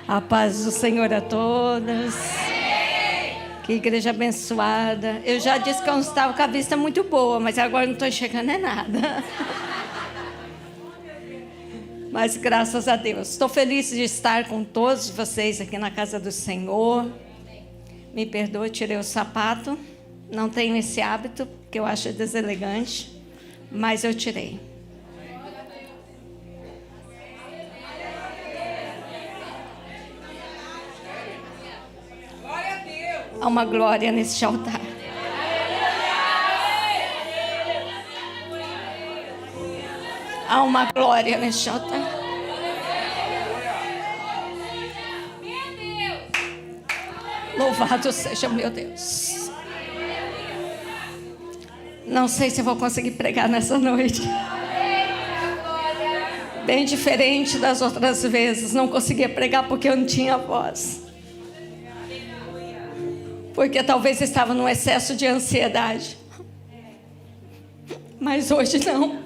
A paz do Senhor a todas. Que igreja abençoada. Eu já disse que eu estava com a vista muito boa, mas agora não estou enxergando nada. Mas graças a Deus. Estou feliz de estar com todos vocês aqui na casa do Senhor. Me perdoe, tirei o sapato. Não tenho esse hábito, porque eu acho deselegante. Mas eu tirei. Há uma glória neste altar. Há uma glória neste altar. Louvado seja o meu Deus. Não sei se eu vou conseguir pregar nessa noite. Bem diferente das outras vezes. Não conseguia pregar porque eu não tinha voz. Porque talvez estava num excesso de ansiedade. Mas hoje não.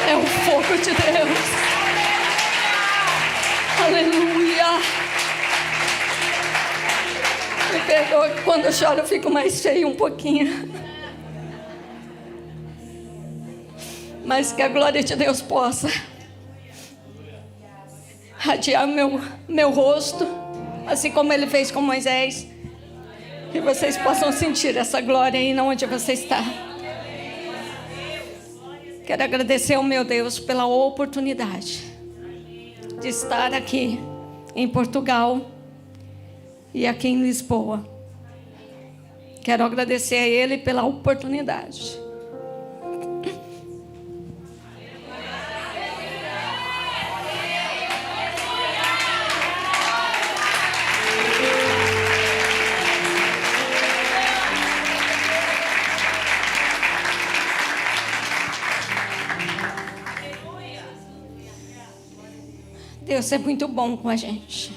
É o fogo de Deus. Aleluia. Me perdoa que quando eu choro eu fico mais cheio um pouquinho. Mas que a glória de Deus possa radiar meu rosto, assim como Ele fez com Moisés. Que vocês possam sentir essa glória aí onde você está. Quero agradecer ao meu Deus pela oportunidade de estar aqui em Portugal e aqui em Lisboa. Quero agradecer a Ele pela oportunidade. Deus é muito bom com a gente.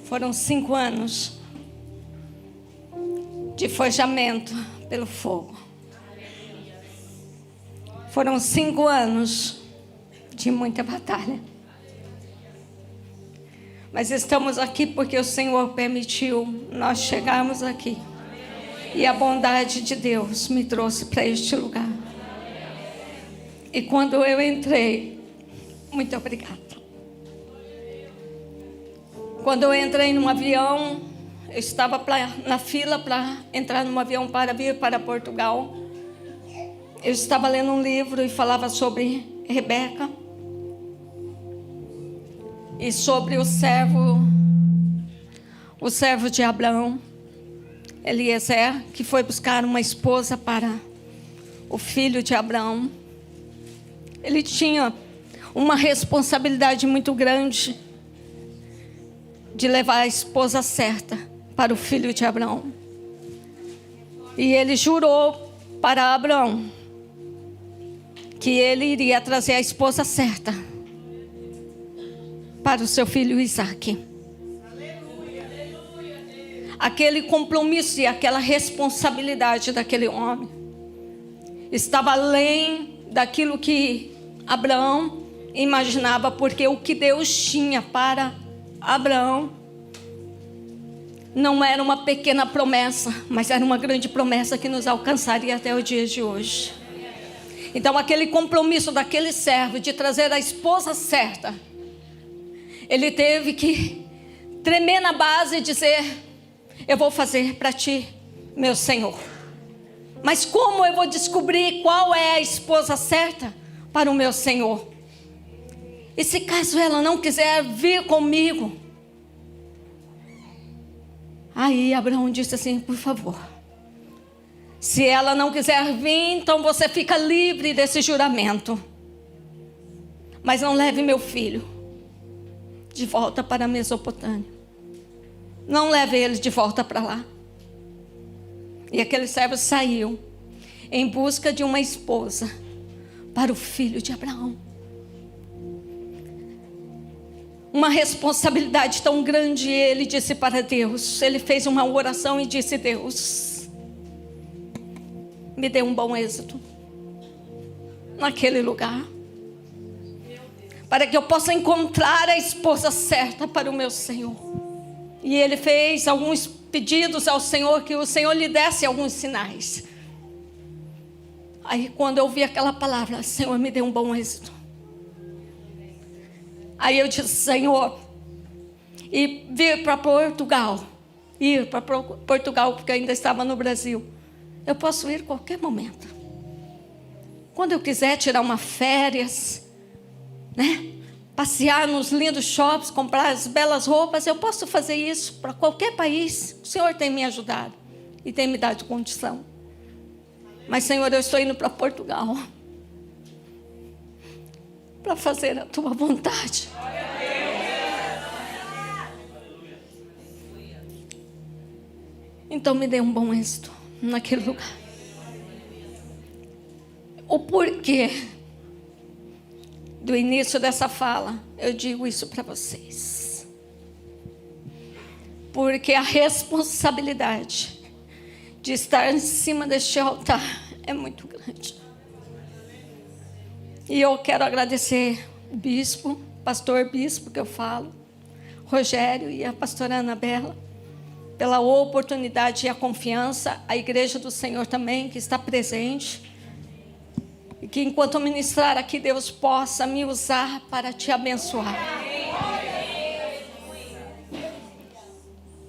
Foram 5 anos de forjamento pelo fogo. Foram 5 anos de muita batalha. Mas estamos aqui porque o Senhor permitiu nós chegarmos aqui. E a bondade de Deus me trouxe para este lugar. E quando eu entrei, muito obrigada. Quando eu entrei num avião, eu estava na fila para entrar num avião para vir para Portugal. Eu estava lendo um livro e falava sobre Rebeca. E sobre o servo de Abraão, Eliezer, que foi buscar uma esposa para o filho de Abraão. Ele tinha uma responsabilidade muito grande de levar a esposa certa para o filho de Abraão. E ele jurou para Abraão que ele iria trazer a esposa certa para o seu filho Isaque. Aquele compromisso e aquela responsabilidade daquele homem estava além daquilo que Abraão imaginava, porque o que Deus tinha para Abraão não era uma pequena promessa, mas era uma grande promessa que nos alcançaria até o dia de hoje. Então aquele compromisso daquele servo de trazer a esposa certa, ele teve que tremer na base e dizer: eu vou fazer para ti, meu Senhor. Mas como eu vou descobrir qual é a esposa certa para o meu Senhor? E se caso ela não quiser vir comigo? Aí Abraão disse assim: por favor, se ela não quiser vir, então você fica livre desse juramento. Mas não leve meu filho de volta para a Mesopotâmia. Não leve ele de volta para lá. E aquele servo saiu em busca de uma esposa para o filho de Abraão. Uma responsabilidade tão grande, ele disse para Deus. Ele fez uma oração e disse: Deus, me dê um bom êxito naquele lugar, para que eu possa encontrar a esposa certa para o meu Senhor. E ele fez alguns pedidos ao Senhor, que o Senhor lhe desse alguns sinais. Aí quando eu vi aquela palavra, Senhor, me deu um bom êxito. Aí eu disse, Senhor, e vir para Portugal, porque eu ainda estava no Brasil. Eu posso ir a qualquer momento. Quando eu quiser tirar uma férias, né? Passear nos lindos shoppings, comprar as belas roupas, eu posso fazer isso para qualquer país. O Senhor tem me ajudado e tem me dado condição. Mas, Senhor, eu estou indo para Portugal para fazer a tua vontade. Então me dê um bom êxito naquele lugar. O porquê do início dessa fala, eu digo isso para vocês. Porque a responsabilidade de estar em cima deste altar é muito grande. E eu quero agradecer o bispo, pastor bispo que eu falo, Rogério e a pastora Anabela, pela oportunidade e a confiança, a igreja do Senhor também, que está presente. E que enquanto eu ministrar aqui, Deus possa me usar para te abençoar.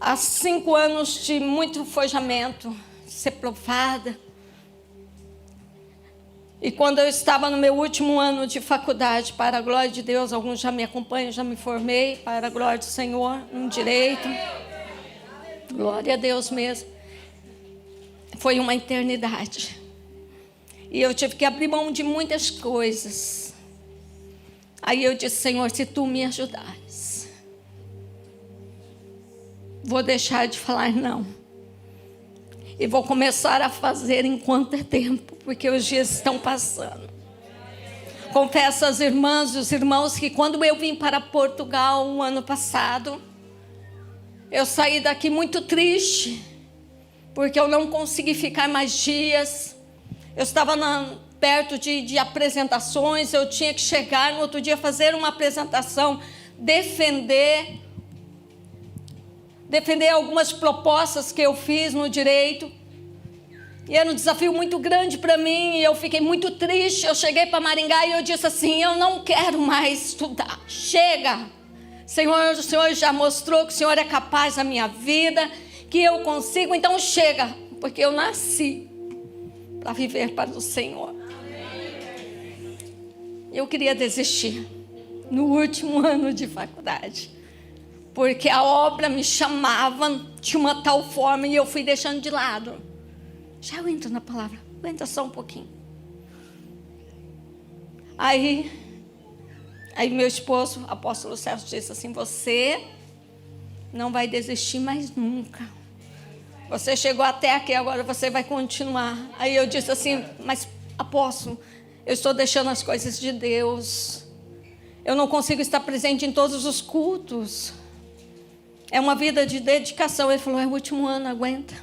Há 5 anos de muito forjamento, ser provada. E quando eu estava no meu último ano de faculdade, para a glória de Deus, alguns já me acompanham, já me formei, para a glória do Senhor, em direito. Glória a Deus mesmo. Foi uma eternidade. E eu tive que abrir mão de muitas coisas. Aí eu disse, Senhor, se tu me ajudares, vou deixar de falar não. E vou começar a fazer enquanto é tempo, porque os dias estão passando. Confesso às irmãs e os irmãos que quando eu vim para Portugal o ano passado, eu saí daqui muito triste, porque eu não consegui ficar mais dias. Eu estava perto de apresentações, eu tinha que chegar no outro dia, fazer uma apresentação, defender algumas propostas que eu fiz no direito. E era um desafio muito grande para mim, e eu fiquei muito triste. Eu cheguei para Maringá e eu disse assim, eu não quero mais estudar, chega. Senhor, o Senhor já mostrou que o Senhor é capaz da minha vida, que eu consigo, então chega, porque eu nasci para viver para o Senhor. Eu queria desistir no último ano de faculdade, porque a obra me chamava de uma tal forma e eu fui deixando de lado. Já eu entro na palavra, aguenta só um pouquinho. Aí meu esposo, apóstolo Celso, disse assim, você não vai desistir mais nunca. Você chegou até aqui, agora você vai continuar. Aí eu disse assim, mas apóstolo, eu estou deixando as coisas de Deus. Eu não consigo estar presente em todos os cultos. É uma vida de dedicação. Ele falou, é o último ano, aguenta.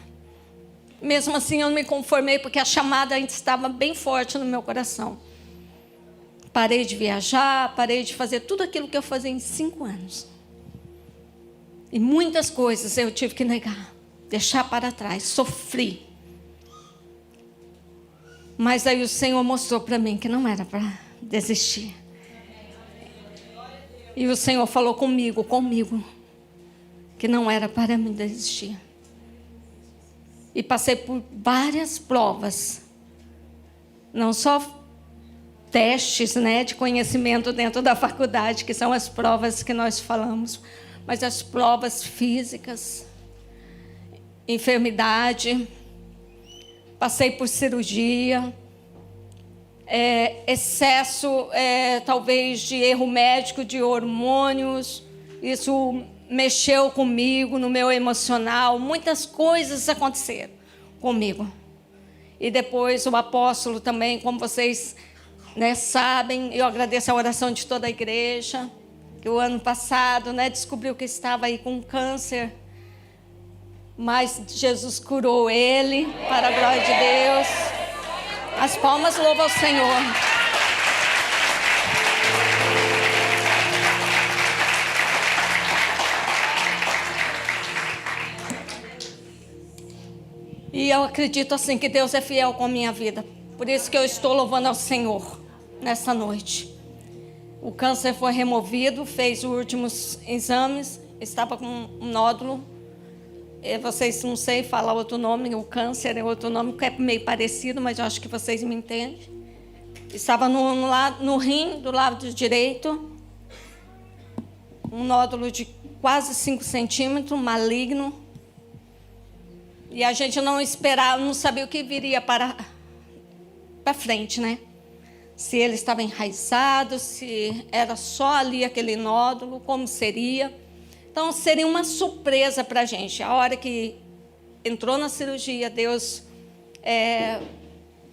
Mesmo assim eu não me conformei, porque a chamada ainda estava bem forte no meu coração. Parei de viajar, parei de fazer tudo aquilo que eu fazia em 5 anos. E muitas coisas eu tive que negar, deixar para trás, sofri. Mas aí o Senhor mostrou para mim que não era para desistir. E o Senhor falou comigo, que não era para me desistir. E passei por várias provas, não só testes, né, de conhecimento dentro da faculdade, que são as provas que nós falamos, mas as provas físicas, enfermidade, passei por cirurgia, excesso, talvez, de erro médico, de hormônios. Isso mexeu comigo, no meu emocional. Muitas coisas aconteceram comigo. E depois o apóstolo também, como vocês, né, sabem, eu agradeço a oração de toda a igreja, que o ano passado, né, descobriu que estava aí com câncer. Mas Jesus curou ele, para a glória de Deus. As palmas louvam ao Senhor. E eu acredito assim que Deus é fiel com a minha vida. Por isso que eu estou louvando ao Senhor nessa noite. O câncer foi removido, fez os últimos exames, estava com um nódulo. Vocês não sei falar outro nome, o câncer é outro nome, que é meio parecido, mas eu acho que vocês me entendem. Estava no rim, do lado direito, um nódulo de quase 5 centímetros, maligno. E a gente não esperava, não sabia o que viria para frente, né? Se ele estava enraizado, se era só ali aquele nódulo, como seria. Então, seria uma surpresa para a gente. A hora que entrou na cirurgia, Deus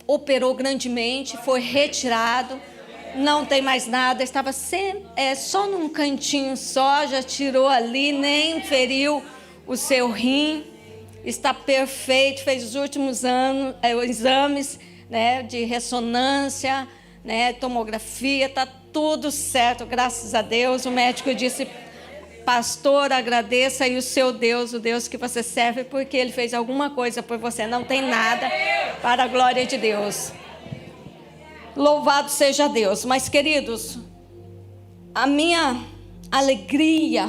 operou grandemente, foi retirado, não tem mais nada, estava só num cantinho só, já tirou ali, nem feriu o seu rim, está perfeito, fez os últimos exames, né, de ressonância, né, tomografia, está tudo certo, graças a Deus. O médico disse: pastor, agradeça aí o seu Deus, o Deus que você serve, porque Ele fez alguma coisa por você. Não tem nada, para a glória de Deus. Louvado seja Deus. Mas, queridos, a minha alegria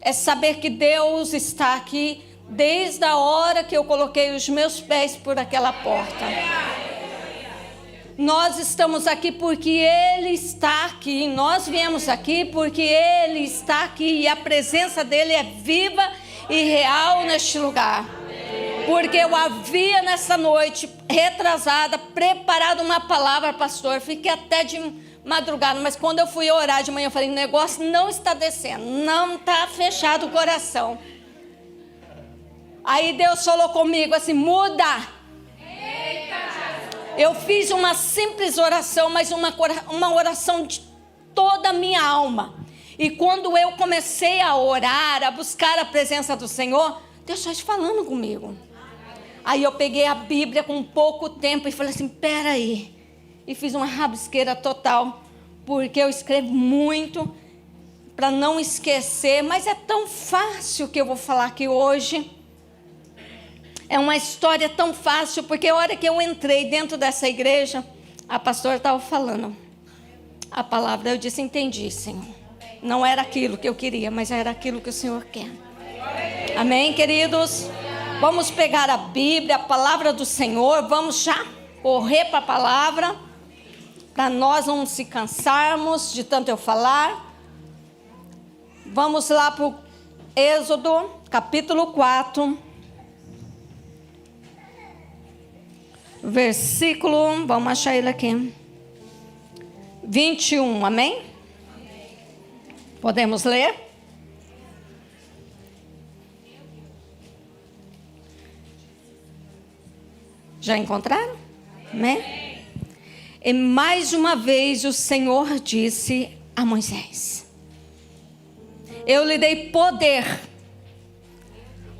é saber que Deus está aqui desde a hora que eu coloquei os meus pés por aquela porta. Nós estamos aqui porque Ele está aqui. Nós viemos aqui porque Ele está aqui. E a presença dEle é viva e real neste lugar. Porque eu havia nessa noite, retrasada, preparado uma palavra, pastor. Fiquei até de madrugada. Mas quando eu fui orar de manhã, eu falei: o negócio não está descendo. Não está fechado o coração. Aí Deus falou comigo assim: muda. Eu fiz uma simples oração, mas uma oração de toda a minha alma. E quando eu comecei a orar, a buscar a presença do Senhor, Deus está falando comigo. Aí eu peguei a Bíblia com pouco tempo e falei assim: peraí. E fiz uma rabisqueira total, porque eu escrevo muito para não esquecer. Mas é tão fácil que eu vou falar aqui hoje. É uma história tão fácil, porque a hora que eu entrei dentro dessa igreja, a pastora estava falando a palavra. Eu disse: entendi, Senhor. Não era aquilo que eu queria, mas era aquilo que o Senhor quer. Amém, queridos? Vamos pegar a Bíblia, a palavra do Senhor. Vamos já correr para a palavra, para nós não se cansarmos de tanto eu falar. Vamos lá para o Êxodo, capítulo 4. Versículo, vamos achar ele aqui, 21, amém? Podemos ler? Já encontraram? Amém? E mais uma vez o Senhor disse a Moisés: eu lhe dei poder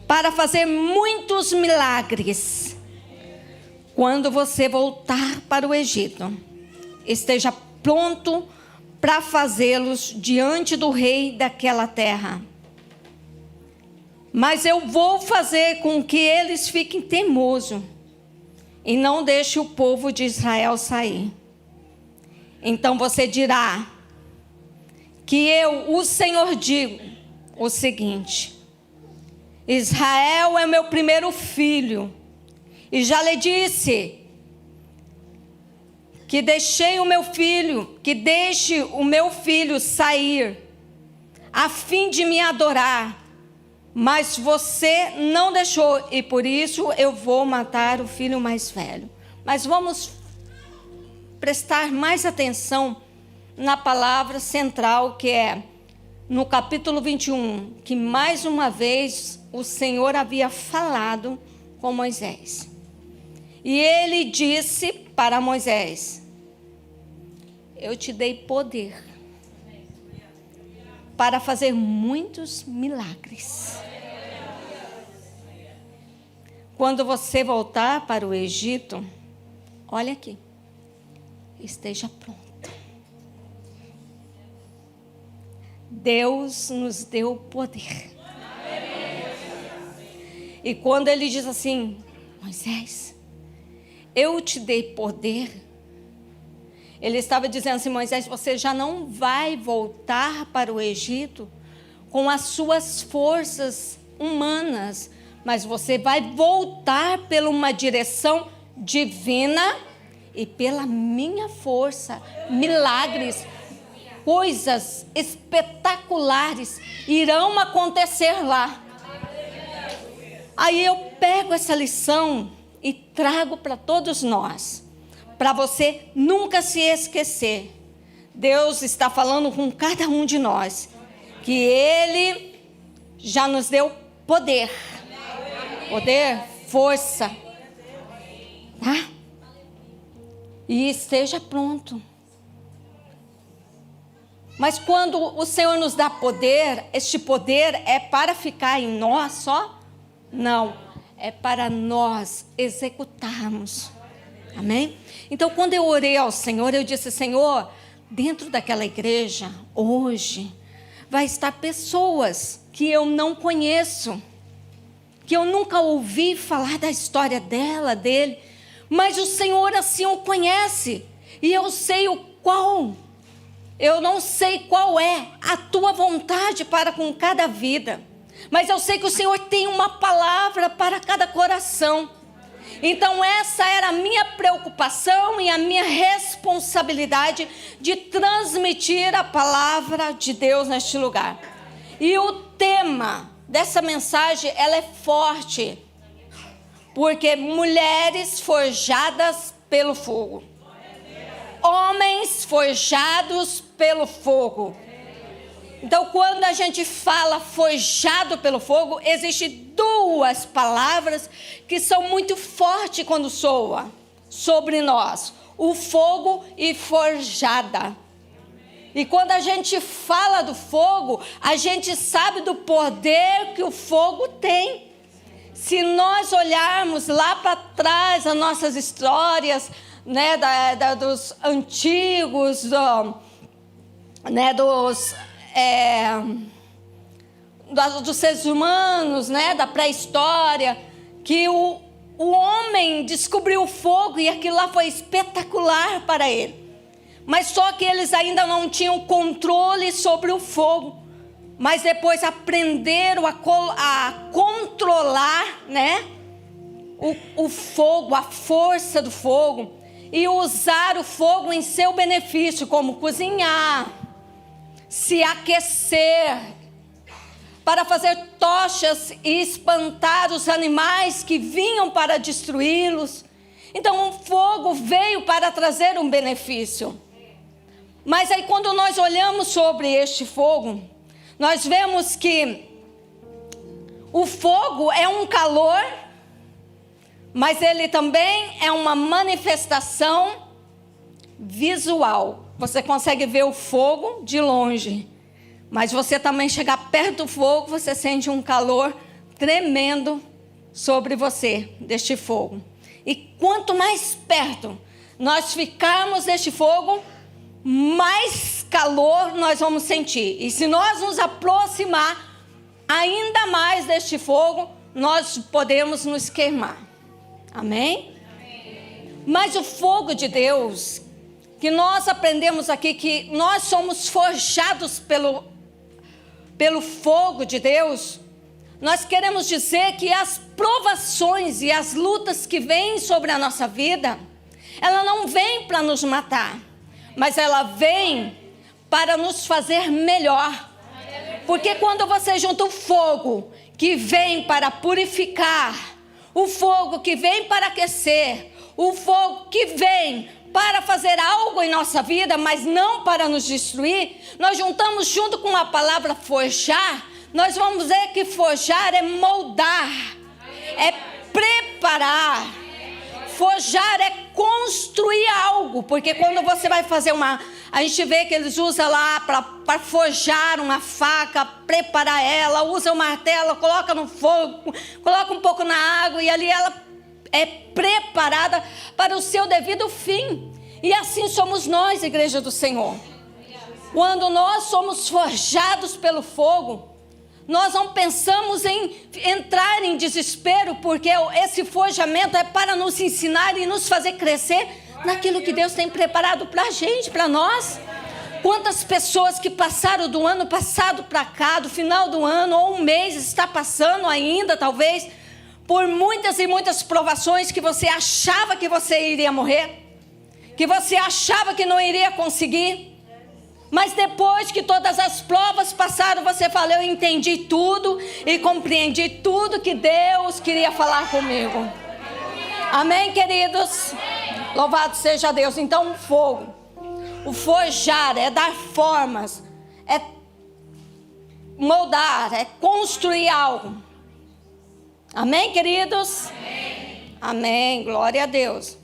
para fazer muitos milagres. Quando você voltar para o Egito, esteja pronto para fazê-los diante do rei daquela terra. Mas eu vou fazer com que eles fiquem teimosos e não deixe o povo de Israel sair. Então você dirá que eu, o Senhor, digo o seguinte: Israel é meu primeiro filho. E já lhe disse que deixe o meu filho sair, a fim de me adorar. Mas você não deixou, e por isso eu vou matar o filho mais velho. Mas vamos prestar mais atenção na palavra central, que é no capítulo 21, que mais uma vez o Senhor havia falado com Moisés. E ele disse para Moisés: eu te dei poder para fazer muitos milagres. Quando você voltar para o Egito, olha aqui, esteja pronto. Deus nos deu poder. E quando ele diz assim: Moisés, eu te dei poder. Ele estava dizendo assim: Moisés, você já não vai voltar para o Egito com as suas forças humanas, mas você vai voltar pela uma direção divina e pela minha força. Milagres, coisas espetaculares irão acontecer lá. Aí eu pego essa lição e trago para todos nós, para você nunca se esquecer. Deus está falando com cada um de nós, que Ele já nos deu poder, força, tá? E esteja pronto. Mas quando o Senhor nos dá poder, este poder é para ficar em nós só? Não, é para nós executarmos. Amém? Então, quando eu orei ao Senhor, eu disse: Senhor, dentro daquela igreja, hoje, vai estar pessoas que eu não conheço, que eu nunca ouvi falar da história dela, dele, mas o Senhor assim o conhece, e eu sei eu não sei qual é a tua vontade para com cada vida, mas eu sei que o Senhor tem uma palavra para cada coração. Então essa era a minha preocupação e a minha responsabilidade de transmitir a palavra de Deus neste lugar. E o tema dessa mensagem, ela é forte, porque mulheres forjadas pelo fogo, homens forjados pelo fogo. Então, quando a gente fala forjado pelo fogo, existem duas palavras que são muito fortes quando soa sobre nós: o fogo e forjada. E quando a gente fala do fogo, a gente sabe do poder que o fogo tem. Se nós olharmos lá para trás as nossas histórias, né, dos antigos, dos seres humanos, né, da pré-história, que o homem descobriu o fogo e aquilo lá foi espetacular para ele. Mas só que eles ainda não tinham controle sobre o fogo. Mas depois aprenderam a controlar, né, o fogo, a força do fogo, e usar o fogo em seu benefício, como cozinhar, se aquecer, para fazer tochas e espantar os animais que vinham para destruí-los. Então o fogo veio para trazer um benefício. Mas aí quando nós olhamos sobre este fogo, nós vemos que o fogo é um calor, mas ele também é uma manifestação visual. Você consegue ver o fogo de longe, mas você também chegar perto do fogo, você sente um calor tremendo sobre você, deste fogo. E quanto mais perto nós ficarmos deste fogo, mais calor nós vamos sentir. E se nós nos aproximar ainda mais deste fogo, nós podemos nos queimar. Amém? Amém. Mas o fogo de Deus, que nós aprendemos aqui, que nós somos forjados pelo fogo de Deus, nós queremos dizer que as provações e as lutas que vêm sobre a nossa vida, ela não vem para nos matar, mas ela vem para nos fazer melhor. Porque quando você junta o fogo que vem para purificar, o fogo que vem para aquecer, o fogo que vem para fazer algo em nossa vida, mas não para nos destruir, nós juntamos junto com a palavra forjar, nós vamos ver que forjar é moldar, é preparar. Forjar é construir algo, porque quando você vai fazer a gente vê que eles usam lá para forjar uma faca, preparar ela, usa o martelo, coloca no fogo, coloca um pouco na água e ali ela é preparada para o seu devido fim. E assim somos nós, Igreja do Senhor. Quando nós somos forjados pelo fogo, Nós não pensamos em entrar em desespero, porque esse forjamento é para nos ensinar e nos fazer crescer naquilo que Deus tem preparado para a gente, para nós. Quantas pessoas que passaram do ano passado para cá, do final do ano, ou um mês, está passando ainda, talvez, por muitas e muitas provações que você achava que você iria morrer, que você achava que não iria conseguir. Mas depois que todas as provas passaram, você falou: eu entendi tudo e compreendi tudo que Deus queria falar comigo. Amém, queridos? Louvado seja Deus. Então, o fogo, o forjar, é dar formas, é moldar, é construir algo. Amém, queridos? Amém, glória a Deus.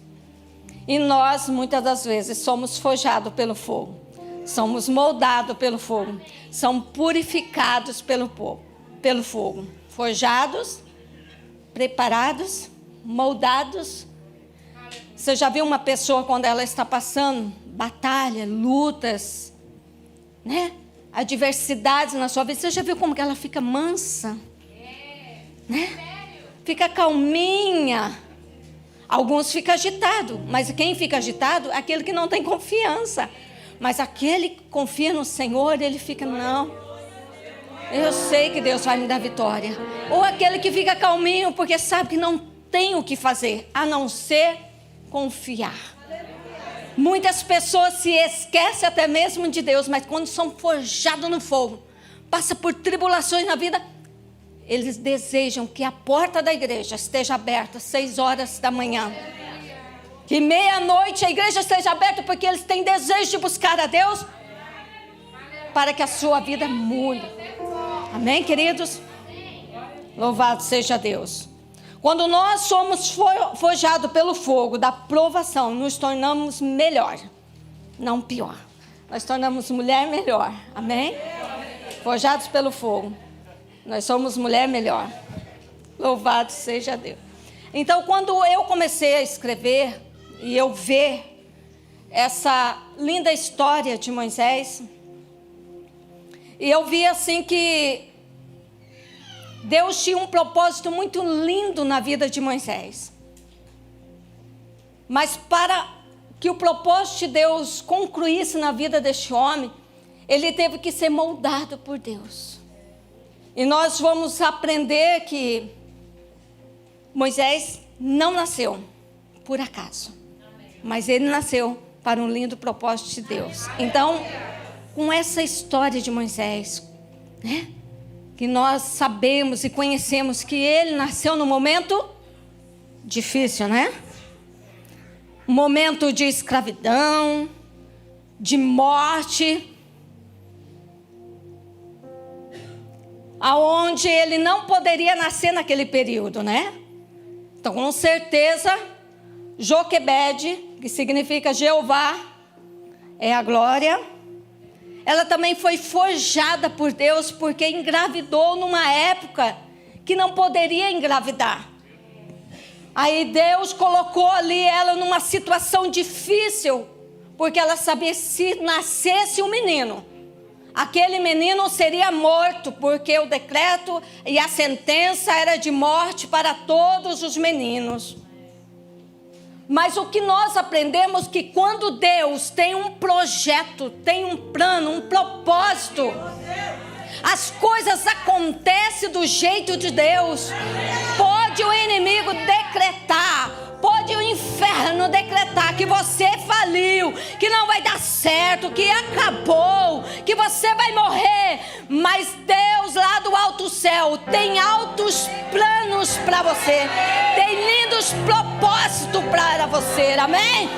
E nós, muitas das vezes, somos forjados pelo fogo. Somos moldados pelo fogo. São purificados pelo fogo. Forjados, preparados, moldados. Você já viu uma pessoa quando ela está passando batalha, lutas, né? Adversidades na sua vida? Você já viu como que ela fica mansa? Né? Fica calminha. Alguns ficam agitados. Mas quem fica agitado é aquele que não tem confiança. Mas aquele que confia no Senhor, ele fica: não, eu sei que Deus vai me dar vitória. Ou aquele que fica calminho, porque sabe que não tem o que fazer, a não ser confiar. Muitas pessoas se esquecem até mesmo de Deus, mas quando são forjados no fogo, passam por tribulações na vida, eles desejam que a porta da igreja esteja aberta às 6 horas da manhã. Que meia-noite a igreja esteja aberta, porque eles têm desejo de buscar a Deus para que a sua vida mude. Amém, queridos? Louvado seja Deus. Quando nós somos forjados pelo fogo da provação, nos tornamos melhor, não pior. Nós tornamos mulher melhor. Amém? Forjados pelo fogo, nós somos mulher melhor. Louvado seja Deus. Então, quando eu comecei a escrever e eu ver essa linda história de Moisés, e eu vi assim que Deus tinha um propósito muito lindo na vida de Moisés. Mas para que o propósito de Deus concluísse na vida deste homem, ele teve que ser moldado por Deus. E nós vamos aprender que Moisés não nasceu por acaso, mas ele nasceu para um lindo propósito de Deus. Então, com essa história de Moisés, né, que nós sabemos e conhecemos que ele nasceu num momento difícil, né? Um momento de escravidão, de morte, aonde ele não poderia nascer naquele período, né? Então, com certeza, Joquebede, que significa Jeová, é a glória. Ela também foi forjada por Deus, porque engravidou numa época que não poderia engravidar. Aí Deus colocou ali ela numa situação difícil, porque ela sabia que se nascesse um menino, aquele menino seria morto, porque o decreto e a sentença era de morte para todos os meninos. Mas o que nós aprendemos que quando Deus tem um projeto, tem um plano, um propósito, as coisas acontecem do jeito de Deus. Pode o inimigo decretar, pode o inferno decretar que você faliu, que não vai dar certo, que acabou, que você vai morrer. Mas Deus lá do alto céu tem altos planos para você, tem lindos propósitos para você, amém?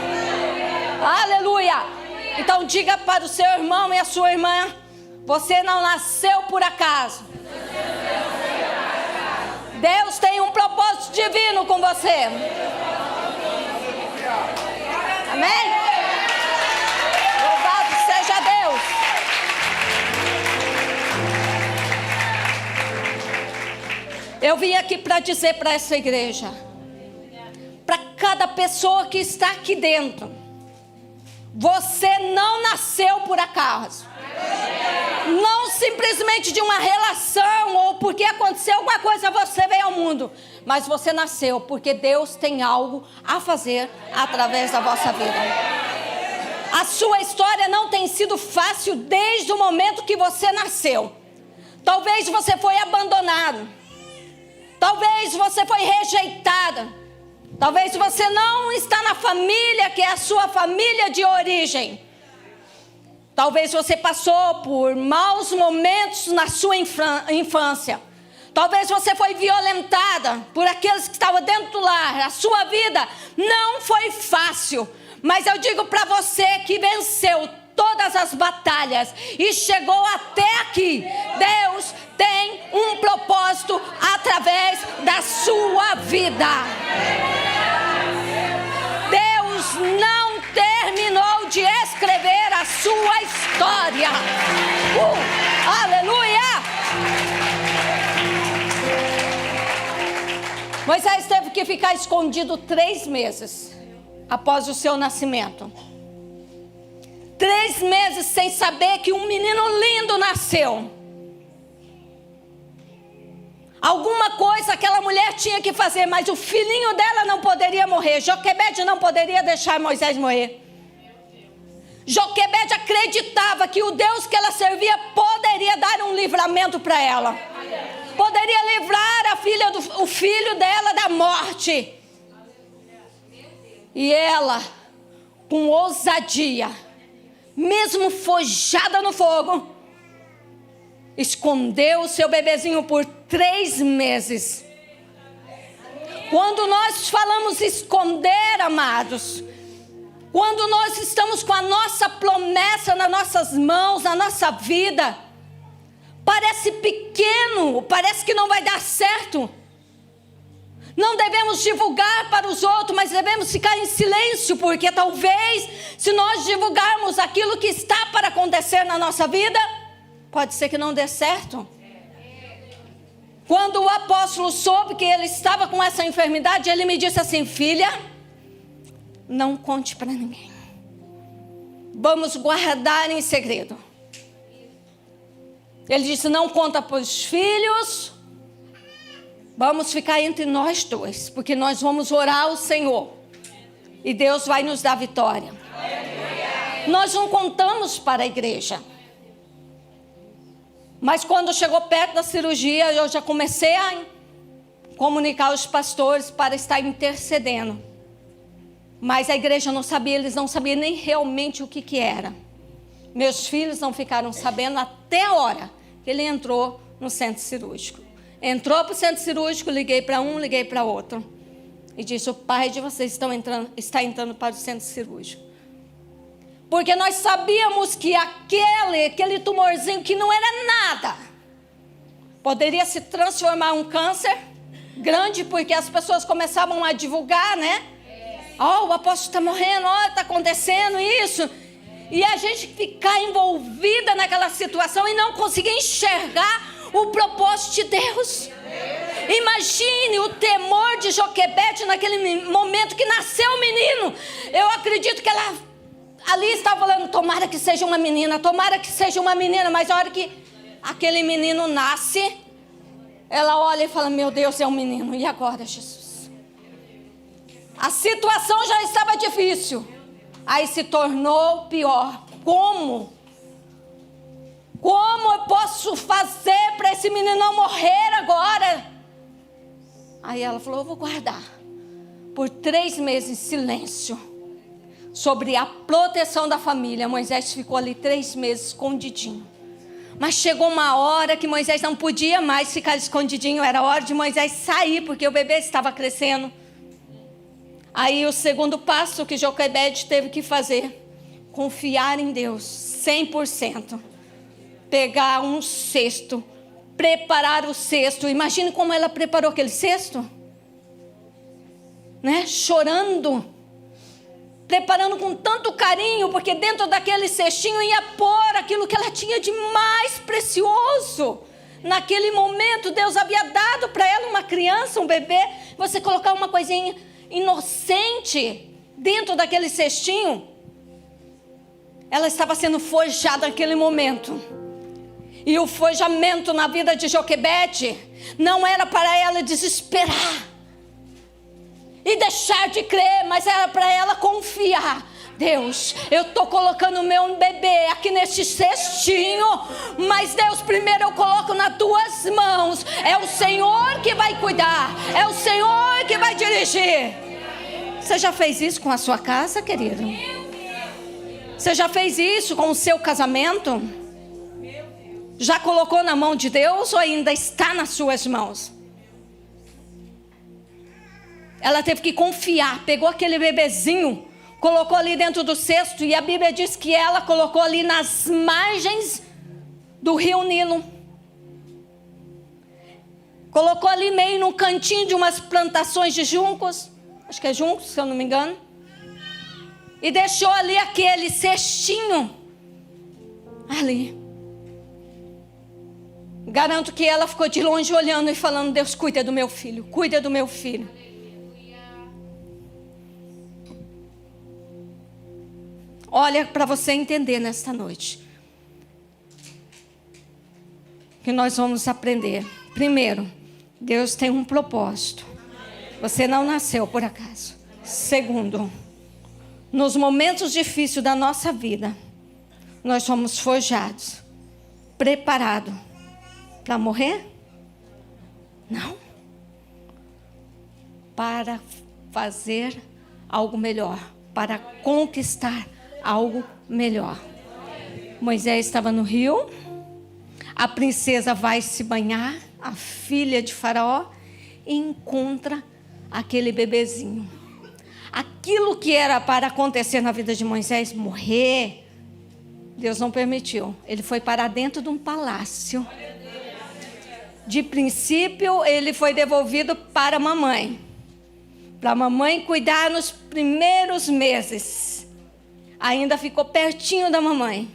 Aleluia! Então diga para o seu irmão e a sua irmã: você não nasceu por acaso. Deus tem um propósito divino com você. Amém? Louvado seja Deus. Eu vim aqui para dizer para essa igreja, para cada pessoa que está aqui dentro: você não nasceu por acaso. Não simplesmente de uma relação ou porque aconteceu alguma coisa, você veio ao mundo. Mas você nasceu porque Deus tem algo a fazer através da vossa vida. A sua história não tem sido fácil desde o momento que você nasceu. Talvez você foi abandonado. Talvez você foi rejeitada. Talvez você não está na família que é a sua família de origem. Talvez você passou por maus momentos na sua infância. Talvez você foi violentada por aqueles que estavam dentro do lar. A sua vida não foi fácil. Mas eu digo para você que venceu todas as batalhas e chegou até aqui. Deus tem um propósito através da sua vida. Deus não terminou de escrever a sua história. Aleluia! Moisés teve que ficar escondido 3 meses após o seu nascimento. 3 meses sem saber que um menino lindo nasceu. Alguma coisa aquela mulher tinha que fazer, mas o filhinho dela não poderia morrer. Joquebede não poderia deixar Moisés morrer. Joquebede acreditava que o Deus que ela servia poderia dar um livramento para ela. Poderia livrar o filho dela da morte. E ela, com ousadia, mesmo forjada no fogo, escondeu o seu bebezinho por 3 meses. Quando nós falamos esconder, amados, quando nós estamos com a nossa promessa nas nossas mãos, na nossa vida, parece pequeno, parece que não vai dar certo. Não devemos divulgar para os outros, mas devemos ficar em silêncio, porque talvez, se nós divulgarmos aquilo que está para acontecer na nossa vida, pode ser que não dê certo. Quando o apóstolo soube que ele estava com essa enfermidade, ele me disse assim: filha, não conte para ninguém. Vamos guardar em segredo. Ele disse: não conta para os filhos. Vamos ficar entre nós dois, porque nós vamos orar ao Senhor. E Deus vai nos dar vitória. Nós não contamos para a igreja. Mas quando chegou perto da cirurgia, eu já comecei a comunicar aos pastores para estar intercedendo. Mas a igreja não sabia, eles não sabiam nem realmente o que era. Meus filhos não ficaram sabendo até a hora que ele entrou no centro cirúrgico. Entrou para o centro cirúrgico, liguei para um, liguei para outro. E disse: o pai de vocês está entrando para o centro cirúrgico. Porque nós sabíamos que aquele tumorzinho que não era nada, poderia se transformar em um câncer grande, porque as pessoas começavam a divulgar, né? O apóstolo está morrendo, está acontecendo isso. E a gente ficar envolvida naquela situação e não conseguir enxergar o propósito de Deus. Imagine o temor de Joquebede naquele momento que nasceu o menino. Eu acredito que ela ali estava falando: tomara que seja uma menina, tomara que seja uma menina. Mas a hora que aquele menino nasce, ela olha e fala: meu Deus, é um menino. E agora, Jesus? A situação já estava difícil, aí se tornou pior. Como eu posso fazer para esse menino não morrer agora? Aí ela falou: eu vou guardar por 3 meses em silêncio sobre a proteção da família. Moisés ficou ali 3 meses escondidinho. Mas chegou uma hora que Moisés não podia mais ficar escondidinho. Era hora de Moisés sair, porque o bebê estava crescendo. Aí o segundo passo que Joquebede teve que fazer: confiar em Deus 100%. Pegar um cesto, preparar o cesto. Imagine como ela preparou aquele cesto, né? Chorando, preparando com tanto carinho, porque dentro daquele cestinho ia pôr aquilo que ela tinha de mais precioso. Naquele momento Deus havia dado para ela uma criança, um bebê. Você colocar uma coisinha inocente dentro daquele cestinho. Ela estava sendo forjada naquele momento. E o forjamento na vida de Joquebede não era para ela desesperar e deixar de crer, mas era para ela confiar. Deus, eu estou colocando o meu bebê aqui nesse cestinho, mas Deus, primeiro eu coloco nas tuas mãos. É o Senhor que vai cuidar, é o Senhor que vai dirigir. Você já fez isso com a sua casa, querido? Você já fez isso com o seu casamento? Já colocou na mão de Deus ou ainda está nas suas mãos? Ela teve que confiar, pegou aquele bebezinho, colocou ali dentro do cesto, e a Bíblia diz que ela colocou ali nas margens do rio Nilo. Colocou ali meio num cantinho de umas plantações de juncos, acho que é juncos, se eu não me engano. E deixou ali aquele cestinho ali. Garanto que ela ficou de longe olhando e falando: Deus, cuida do meu filho, cuida do meu filho. Olha, para você entender nesta noite, que nós vamos aprender. Primeiro, Deus tem um propósito. Você não nasceu por acaso. Segundo, nos momentos difíceis da nossa vida, nós somos forjados, preparados para morrer? Não. Para fazer algo melhor, para conquistar algo melhor. Moisés estava no rio, a princesa vai se banhar, a filha de Faraó, e encontra aquele bebezinho. Aquilo que era para acontecer na vida de Moisés, morrer, Deus não permitiu. Ele foi parar dentro de um palácio. De princípio, ele foi devolvido para a mamãe. Para a mamãe cuidar nos primeiros meses. Ainda ficou pertinho da mamãe.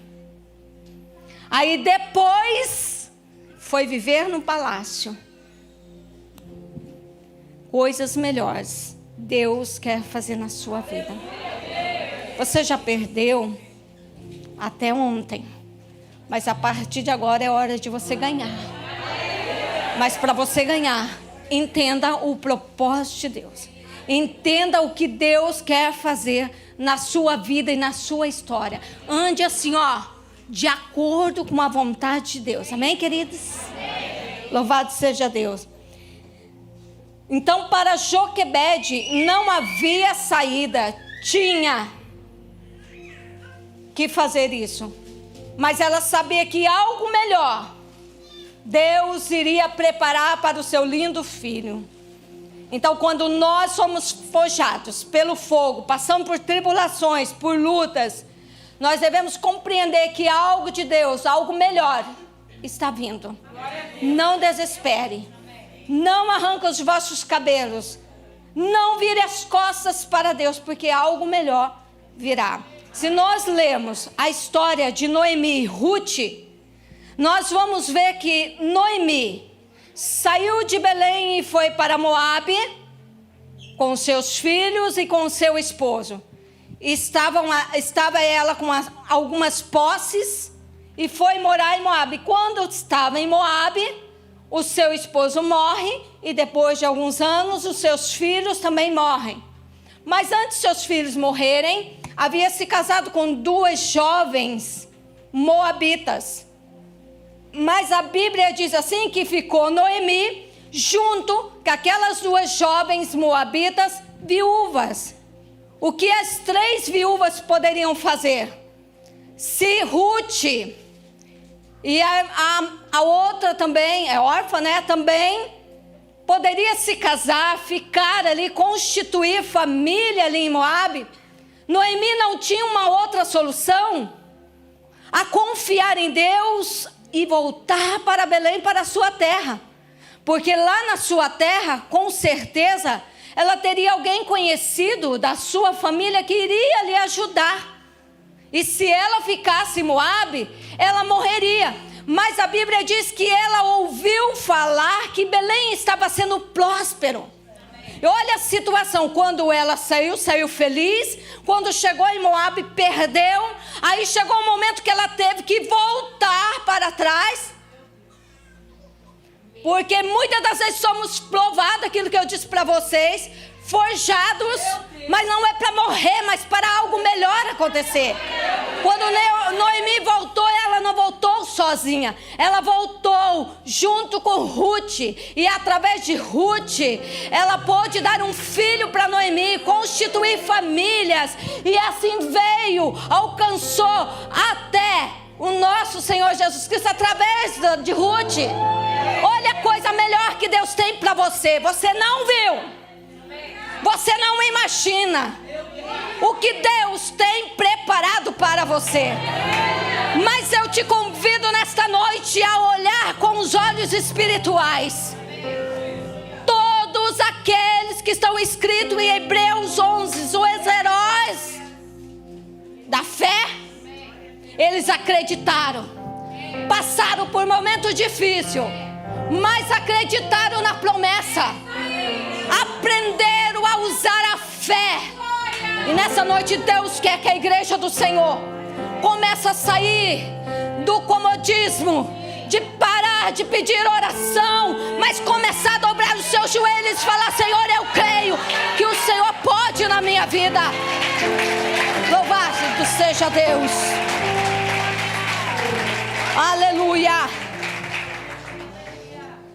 Aí depois, foi viver no palácio. Coisas melhores Deus quer fazer na sua vida. Você já perdeu até ontem. Mas a partir de agora é hora de você ganhar. Mas para você ganhar, entenda o propósito de Deus. Entenda o que Deus quer fazer na sua vida e na sua história. Ande assim, de acordo com a vontade de Deus. Amém, queridos? Louvado seja Deus. Então, para Joquebede não havia saída. Tinha que fazer isso. Mas ela sabia que algo melhor Deus iria preparar para o seu lindo filho. Então, quando nós somos forjados pelo fogo, passamos por tribulações, por lutas, nós devemos compreender que algo de Deus, algo melhor, está vindo. Não desespere. Não arranque os vossos cabelos. Não vire as costas para Deus, porque algo melhor virá. Se nós lermos a história de Noemi e Ruth, nós vamos ver que Noemi saiu de Belém e foi para Moabe com seus filhos e com seu esposo. Estava ela com algumas posses e foi morar em Moabe. Quando estava em Moabe, o seu esposo morre e depois de alguns anos os seus filhos também morrem. Mas antes de seus filhos morrerem, havia se casado com 2 jovens moabitas. Mas a Bíblia diz assim que ficou Noemi junto com aquelas 2 jovens moabitas viúvas. O que as 3 viúvas poderiam fazer? Se Ruth e a outra também, é órfã, né? Também poderia se casar, ficar ali, constituir família ali em Moabe. Noemi não tinha uma outra solução a confiar em Deus e voltar para Belém, para a sua terra. Porque lá na sua terra, com certeza, ela teria alguém conhecido da sua família que iria lhe ajudar. E se ela ficasse em Moabe, ela morreria. Mas a Bíblia diz que ela ouviu falar que Belém estava sendo próspero. E olha a situação, quando ela saiu feliz. Quando chegou em Moabe, perdeu. Aí chegou um momento que ela teve que voltar para trás Porque muitas das vezes somos provados, aquilo que eu disse para vocês, forjados, mas não é para morrer, mas para algo melhor acontecer. Quando Noemi voltou, ela não voltou sozinha, ela voltou junto com Ruth, e através de Ruth, ela pôde dar um filho para Noemi, constituir famílias, e assim veio, alcançou até o nosso Senhor Jesus Cristo através de Ruth. Olha a coisa melhor que Deus tem para você, você não viu. Você não imagina o que Deus tem preparado para você. Mas eu te convido nesta noite a olhar com os olhos espirituais. Todos aqueles que estão escritos em Hebreus 11, os heróis da fé, eles acreditaram. Passaram por momentos difíceis, mas acreditaram na promessa. Aprenderam a usar a fé. E nessa noite Deus quer que a igreja do Senhor comece a sair do comodismo, de parar de pedir oração, mas começar a dobrar os seus joelhos e falar: Senhor, eu creio que o Senhor pode na minha vida. Louvado seja Deus. Aleluia.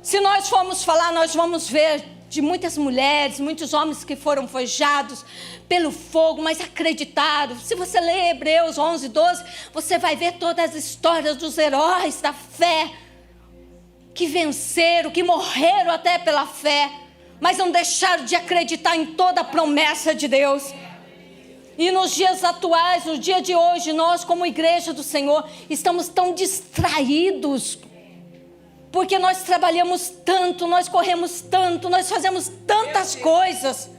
Se nós formos falar, nós vamos ver de muitas mulheres, muitos homens que foram forjados pelo fogo, mas acreditaram. Se você ler Hebreus 11, 12, você vai ver todas as histórias dos heróis da fé, que venceram, que morreram até pela fé, mas não deixaram de acreditar em toda a promessa de Deus. E nos dias atuais, no dia de hoje, nós como igreja do Senhor, estamos tão distraídos, porque nós trabalhamos tanto, nós corremos tanto, nós fazemos tantas coisas,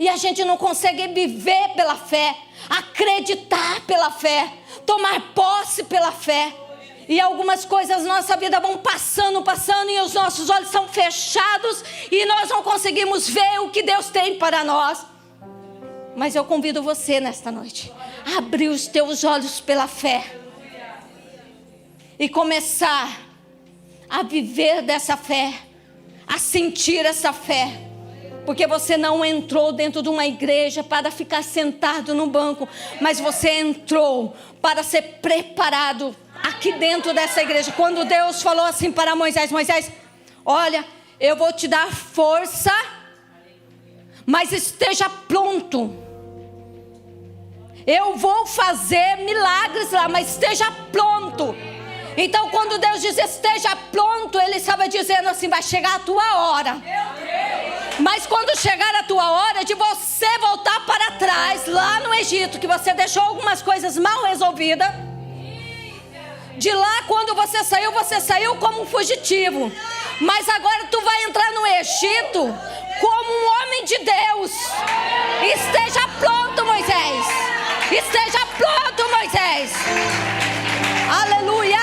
e a gente não consegue viver pela fé, acreditar pela fé, tomar posse pela fé. E algumas coisas na nossa vida vão passando, e os nossos olhos são fechados, e nós não conseguimos ver o que Deus tem para nós. Mas eu convido você nesta noite a abrir os teus olhos pela fé e começar a viver dessa fé, a sentir essa fé, porque você não entrou dentro de uma igreja para ficar sentado no banco, mas você entrou para ser preparado aqui dentro dessa igreja. Quando Deus falou assim para Moisés: Moisés, olha, eu vou te dar força, mas esteja pronto. Eu vou fazer milagres lá, mas esteja pronto. Então, quando Deus diz esteja pronto, Ele estava dizendo assim: vai chegar a tua hora. Mas quando chegar a tua hora de você voltar para trás, lá no Egito, que você deixou algumas coisas mal resolvidas, de lá quando você saiu como um fugitivo. Mas agora tu vai entrar no Egito como um homem de Deus. Esteja pronto, Moisés. Esteja pronto, Moisés. Aleluia.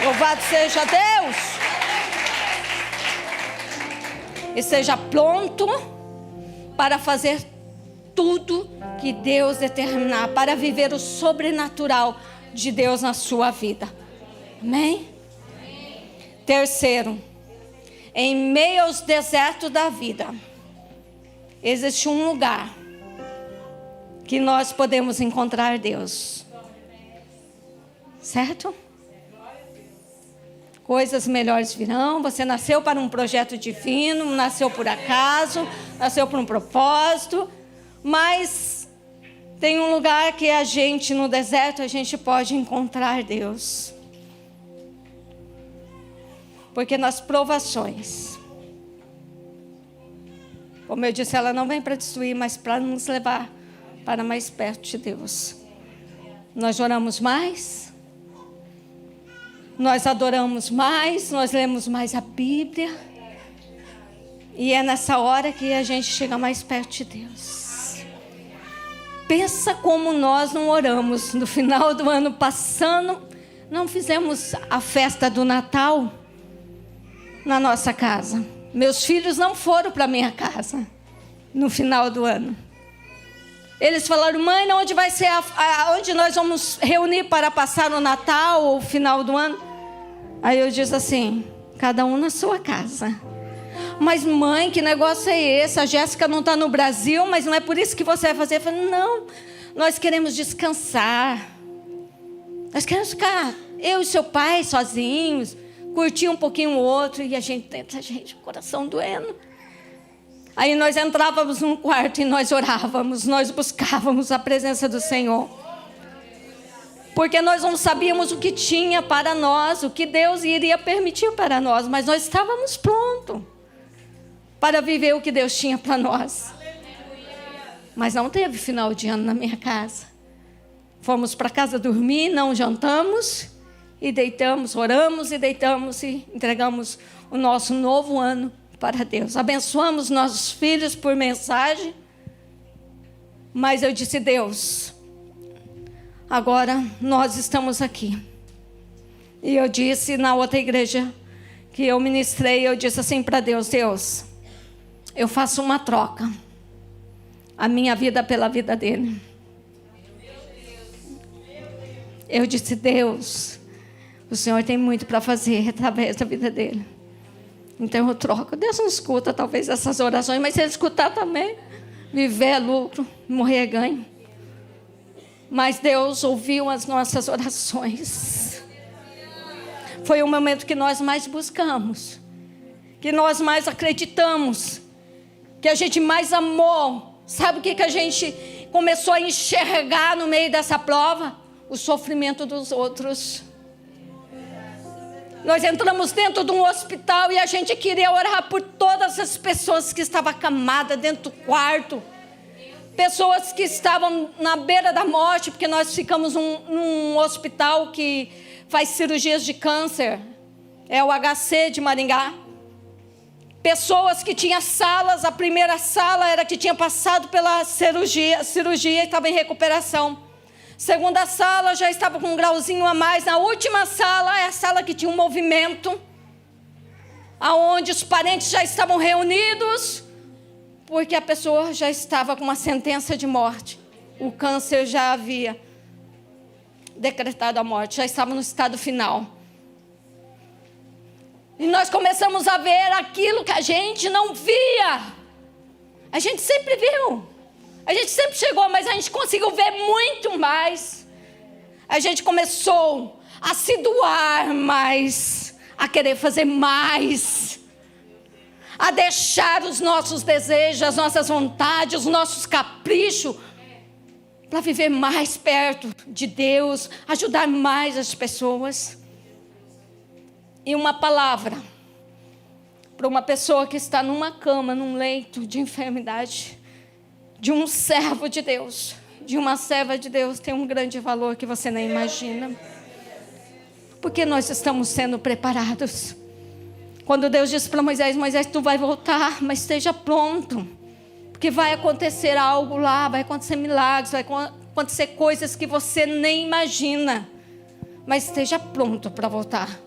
Louvado seja Deus. Esteja pronto para fazer tudo que Deus determinar, para viver o sobrenatural de Deus na sua vida. Amém? Terceiro, em meio aos desertos da vida, existe um lugar que nós podemos encontrar Deus. Certo? Coisas melhores virão. Você nasceu para um projeto divino, nasceu por acaso, nasceu por um propósito, mas tem um lugar que a gente, no deserto, a gente pode encontrar Deus. Porque nas provações, como eu disse, ela não vem para destruir, mas para nos levar para mais perto de Deus. Nós oramos mais, nós adoramos mais, nós lemos mais a Bíblia, e é nessa hora que a gente chega mais perto de Deus. Pensa como nós não oramos no final do ano passando, não fizemos a festa do Natal na nossa casa. Meus filhos não foram para minha casa no final do ano. Eles falaram: mãe, onde vai ser onde nós vamos reunir para passar o Natal ou o final do ano? Aí eu disse assim: cada um na sua casa. Mas mãe, que negócio é esse? A Jéssica não está no Brasil, mas não é por isso que você vai fazer. Eu falei: não, nós queremos descansar. Nós queremos ficar, eu e seu pai, sozinhos, curtir um pouquinho o outro. E a gente, o coração doendo. Aí nós entrávamos num quarto e nós orávamos, nós buscávamos a presença do Senhor. Porque nós não sabíamos o que tinha para nós, o que Deus iria permitir para nós, mas nós estávamos prontos para viver o que Deus tinha para nós. Mas não teve final de ano na minha casa. Fomos para casa dormir, não jantamos e deitamos, oramos e deitamos e entregamos o nosso novo ano para Deus. Abençoamos nossos filhos por mensagem. Mas eu disse: Deus, agora nós estamos aqui. E eu disse na outra igreja que eu ministrei, eu disse assim para Deus: Deus, eu faço uma troca. A minha vida pela vida dele. Eu disse: Deus, o Senhor tem muito para fazer através da vida dele. Então eu troco. Deus não escuta talvez essas orações, mas se ele escutar também, viver é lucro, morrer é ganho. Mas Deus ouviu as nossas orações. Foi o momento que nós mais buscamos, que nós mais acreditamos, que a gente mais amou. Sabe o que a gente começou a enxergar no meio dessa prova? O sofrimento dos outros. Nós entramos dentro de um hospital e a gente queria orar por todas as pessoas que estavam acamadas dentro do quarto. Pessoas que estavam na beira da morte, porque nós ficamos num hospital que faz cirurgias de câncer. É o HC de Maringá. Pessoas que tinham salas, a primeira sala era que tinha passado pela cirurgia e estava em recuperação. Segunda sala já estava com um grauzinho a mais. Na última sala é a sala que tinha um movimento, aonde os parentes já estavam reunidos, porque a pessoa já estava com uma sentença de morte. O câncer já havia decretado a morte, já estava no estado final. E nós começamos a ver aquilo que a gente não via. A gente sempre viu. A gente sempre chegou, mas a gente conseguiu ver muito mais. A gente começou a se doar mais, a querer fazer mais, a deixar os nossos desejos, as nossas vontades, os nossos caprichos, para viver mais perto de Deus, ajudar mais as pessoas. E uma palavra para uma pessoa que está numa cama, num leito de enfermidade, de um servo de Deus, de uma serva de Deus, tem um grande valor que você nem imagina. Porque nós estamos sendo preparados. Quando Deus disse para Moisés: Moisés, tu vai voltar, mas esteja pronto, porque vai acontecer algo lá, vai acontecer milagres, vai acontecer coisas que você nem imagina, mas esteja pronto para voltar.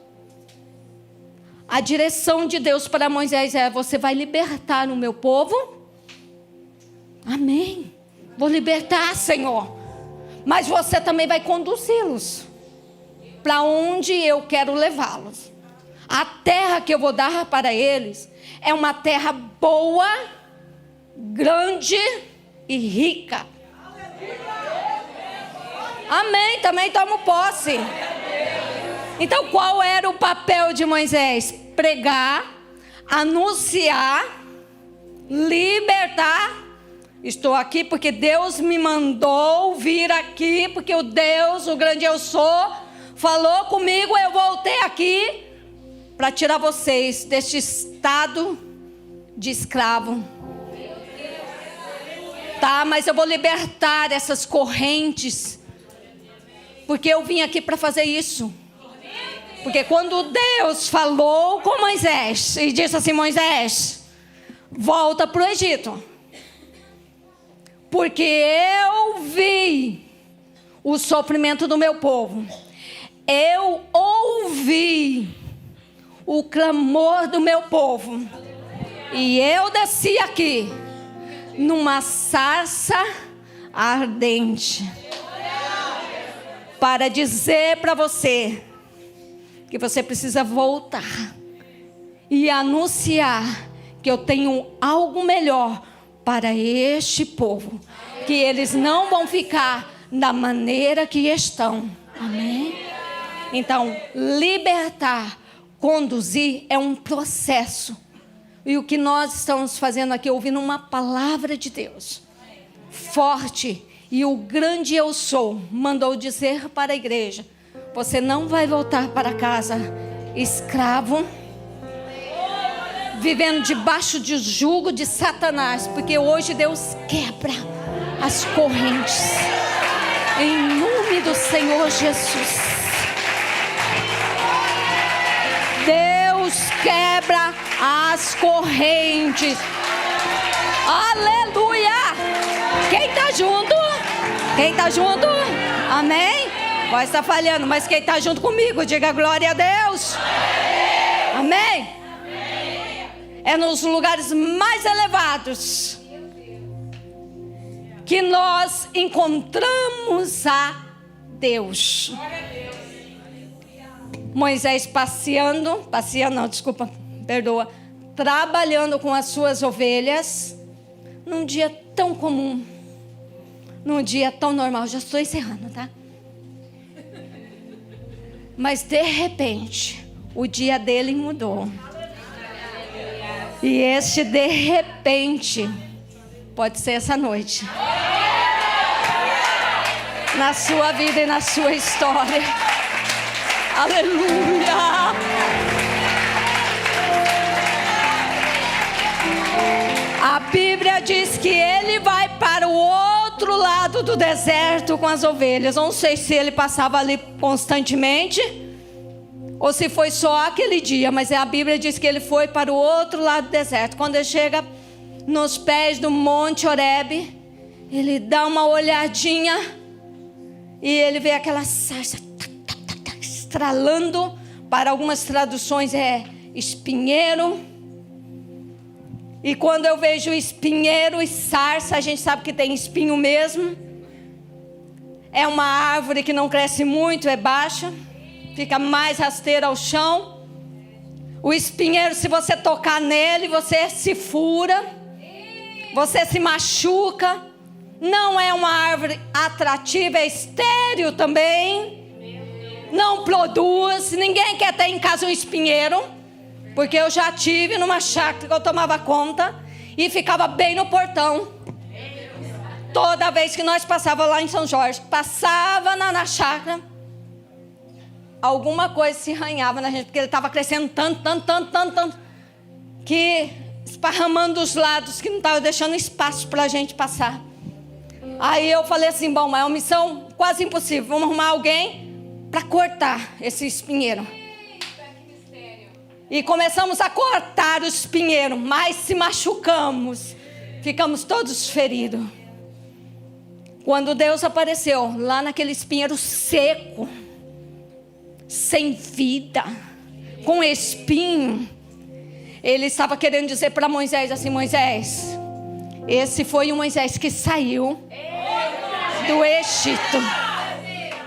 A direção de Deus para Moisés é: você vai libertar o meu povo? Amém. Vou libertar, Senhor. Mas você também vai conduzi-los para onde eu quero levá-los. A terra que eu vou dar para eles é uma terra boa, grande e rica. Amém. Também tomo posse. Então, qual era o papel de Moisés? Pregar, anunciar, libertar. Estou aqui porque Deus me mandou vir aqui, porque o Deus, o grande eu sou, falou comigo. Eu voltei aqui para tirar vocês deste estado de escravo. Tá, mas eu vou libertar essas correntes, porque eu vim aqui para fazer isso. Porque quando Deus falou com Moisés e disse assim: Moisés, volta para o Egito, porque eu vi o sofrimento do meu povo, eu ouvi o clamor do meu povo, e eu desci aqui numa sarça ardente para dizer para você que você precisa voltar e anunciar que eu tenho algo melhor para este povo, que eles não vão ficar da maneira que estão. Amém? Então, libertar, conduzir é um processo. E o que nós estamos fazendo aqui, ouvindo uma palavra de Deus forte, e o grande eu sou mandou dizer para a igreja: você não vai voltar para casa escravo, vivendo debaixo de jugo de Satanás, porque hoje Deus quebra as correntes, em nome do Senhor Jesus. Deus quebra as correntes. Aleluia! Quem está junto? Quem está junto? Amém? Pode estar falhando, mas quem está junto comigo, diga glória a Deus. Amém? É nos lugares mais elevados que nós encontramos a Deus. Moisés trabalhando com as suas ovelhas, num dia tão comum, num dia tão normal. Já estou encerrando, tá? Mas de repente, o dia dele mudou. E este de repente pode ser essa noite, na sua vida e na sua história. Aleluia! A Bíblia diz que ele vai para o outro lado do deserto com as ovelhas. Não sei se ele passava ali constantemente ou se foi só aquele dia, mas a Bíblia diz que ele foi para o outro lado do deserto. Quando ele chega nos pés do Monte Horebe, ele dá uma olhadinha e ele vê aquela sarça estralando. Para algumas traduções é espinheiro. E quando eu vejo espinheiro e sarça, a gente sabe que tem espinho mesmo. É uma árvore que não cresce muito, é baixa, fica mais rasteira ao chão. O espinheiro, se você tocar nele, você se fura, você se machuca. Não é uma árvore atrativa, é estéril também. Não produz. Ninguém quer ter em casa um espinheiro. Porque eu já tive numa chácara que eu tomava conta e ficava bem no portão. Toda vez que nós passávamos lá em São Jorge, passava na chácara, alguma coisa se arranhava na gente, porque ele estava crescendo tanto, que esparramando dos lados, que não estava deixando espaço para a gente passar. Aí eu falei assim: bom, mas é uma missão quase impossível, vamos arrumar alguém para cortar esse espinheiro. E começamos a cortar o espinheiro, mas se machucamos, ficamos todos feridos. Quando Deus apareceu lá naquele espinheiro seco, sem vida, com espinho, ele estava querendo dizer para Moisés assim: Moisés, esse foi o Moisés que saiu do Egito,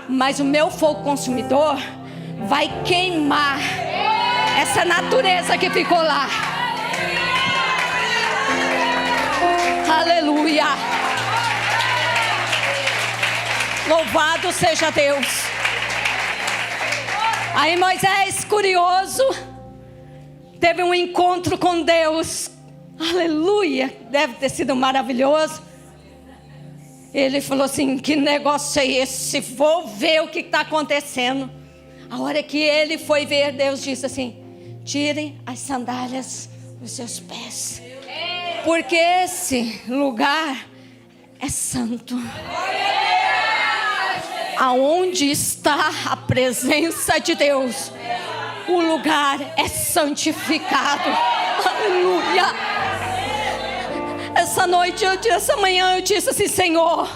mas o meu fogo consumidor vai queimar essa natureza que ficou lá. Aleluia! Louvado seja Deus. Aí Moisés, curioso, teve um encontro com Deus. Aleluia! Deve ter sido maravilhoso. Ele falou assim: que negócio é esse? Vou ver o que está acontecendo. A hora que ele foi ver, Deus disse assim: tirem as sandálias dos seus pés, porque esse lugar é santo. Aonde está a presença de Deus, o lugar é santificado. Aleluia! Essa manhã eu disse assim: Senhor,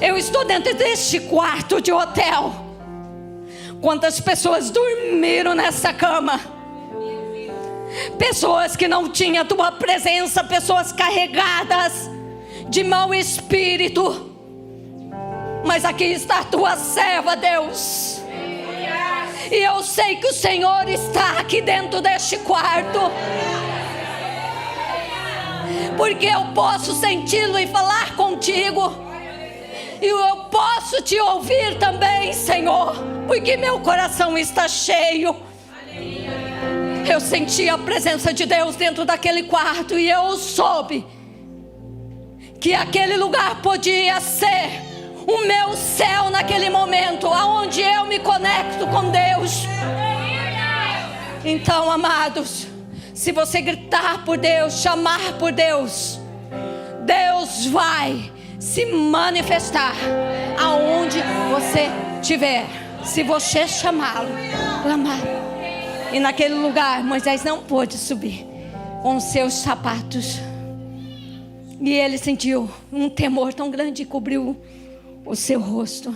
eu estou dentro deste quarto de hotel. Quantas pessoas dormiram nessa cama? Pessoas que não tinham tua presença, pessoas carregadas de mau espírito. Mas aqui está a tua serva, Deus. E eu sei que o Senhor está aqui dentro deste quarto, porque eu posso senti-lo e falar contigo. E eu posso te ouvir também, Senhor, porque meu coração está cheio. Eu senti a presença de Deus dentro daquele quarto, e eu soube que aquele lugar podia ser o meu céu naquele momento, aonde eu me conecto com Deus. Então, amados, se você gritar por Deus, chamar por Deus, Deus vai se manifestar aonde você estiver. Se você chamá-lo, clamar. E naquele lugar Moisés não pôde subir com os seus sapatos. E ele sentiu um temor tão grande que cobriu o seu rosto.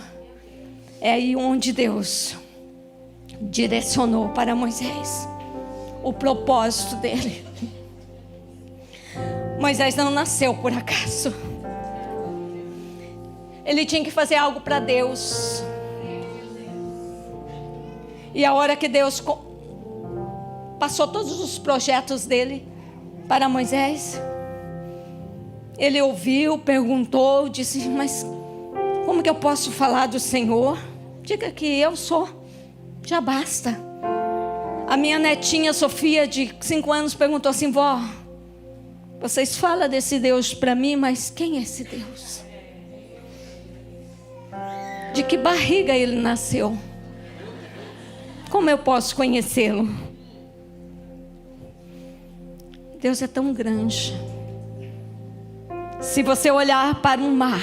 É aí onde Deus direcionou para Moisés o propósito dele. Moisés não nasceu por acaso. Ele tinha que fazer algo para Deus. E a hora que Deus passou todos os projetos dele para Moisés, ele ouviu, perguntou, disse: mas como que eu posso falar do Senhor? Diga que eu sou, já basta. A minha netinha Sofia, de 5 anos, perguntou assim: vó, vocês falam desse Deus para mim, mas quem é esse Deus? De que barriga ele nasceu? Como eu posso conhecê-lo? Deus é tão grande. Se você olhar para um mar,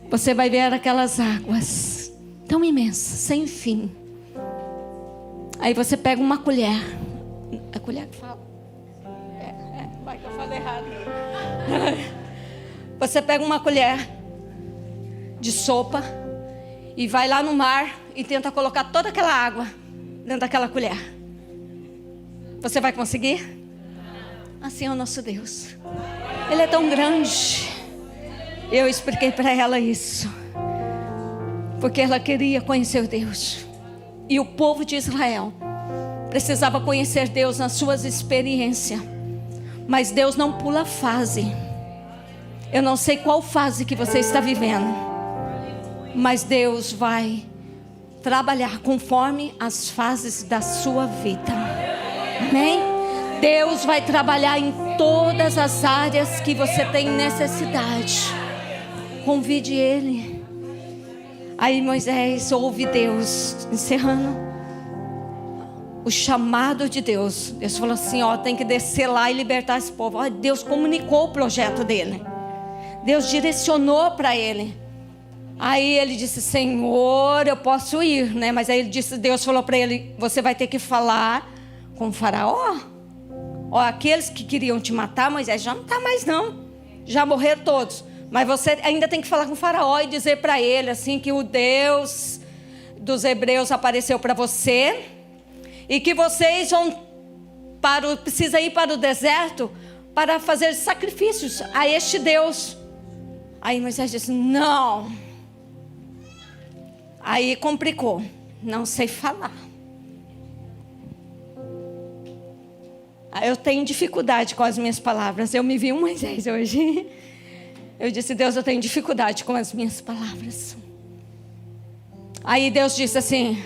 você vai ver aquelas águas tão imensas, sem fim. Aí você pega uma colher. A colher que fala? Vai que eu falo errado. Você pega uma colher de sopa e vai lá no mar e tenta colocar toda aquela água dentro daquela colher. Você vai conseguir? Assim é o nosso Deus. Ele é tão grande. Eu expliquei para ela isso, porque ela queria conhecer Deus. E o povo de Israel precisava conhecer Deus nas suas experiências. Mas Deus não pula fase. Eu não sei qual fase que você está vivendo, mas Deus vai trabalhar conforme as fases da sua vida. Amém? Deus vai trabalhar em todas as áreas que você tem necessidade. Convide Ele. Aí Moisés ouve Deus, encerrando o chamado de Deus. Deus falou assim: ó, tem que descer lá e libertar esse povo. Ó, Deus comunicou o projeto dele. Deus direcionou para ele. Aí ele disse: Senhor, eu posso ir, né? Mas aí Deus falou para ele: você vai ter que falar com o faraó. Ó, aqueles que queriam te matar, Moisés, já não está mais não. Já morreram todos. Mas você ainda tem que falar com o faraó e dizer para ele assim que o Deus dos hebreus apareceu para você e que vocês precisa ir para o deserto para fazer sacrifícios a este Deus. Aí Moisés disse: não. Aí complicou. Não sei falar. Eu tenho dificuldade com as minhas palavras. Eu me vi um Moisés hoje. Eu disse: Deus, eu tenho dificuldade com as minhas palavras. Aí Deus disse assim: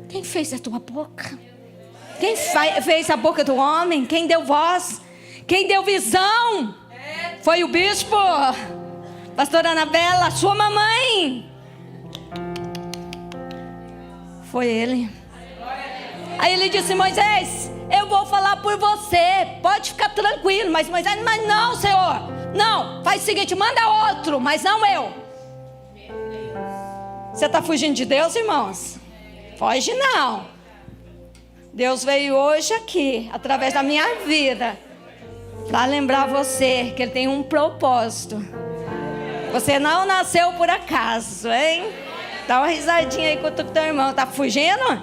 quem fez a tua boca? Quem fez a boca do homem? Quem deu voz? Quem deu visão? Foi o bispo, pastora Anabela, sua mamãe. Foi ele. Aí ele disse: Moisés, eu vou falar por você, pode ficar tranquilo. Mas Moisés: mas não, Senhor, não, faz o seguinte, manda outro, mas não eu. Você está fugindo de Deus, irmãos? Foge não. Deus veio hoje aqui, através da minha vida, para lembrar você que Ele tem um propósito. Você não nasceu por acaso, hein? Dá uma risadinha aí com o teu irmão. Tá fugindo?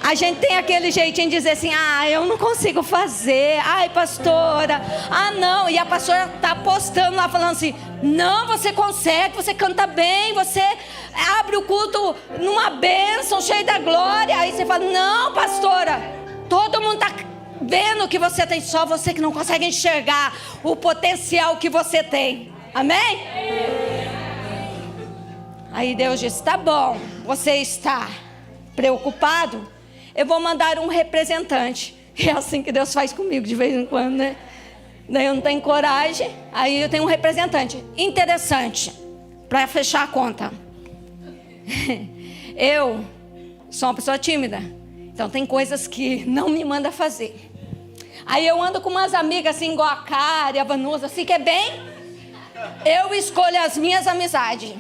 A gente tem aquele jeitinho de dizer assim: ah, eu não consigo fazer. Ai, pastora, ah, não. E a pastora tá postando lá falando assim: não, você consegue, você canta bem, você abre o culto numa bênção, cheio da glória. Aí você fala, não, pastora, todo mundo está vendo que você tem, só você que não consegue enxergar o potencial que você tem. Amém? Aí Deus disse, tá bom, você está preocupado? Eu vou mandar um representante. É assim que Deus faz comigo de vez em quando, né? Daí eu não tenho coragem, aí eu tenho um representante. Interessante, para fechar a conta. Eu sou uma pessoa tímida, então tem coisas que não me manda fazer. Aí eu ando com umas amigas assim, igual a Kari, a Vanusa, assim que é bem. Eu escolho as minhas amizades.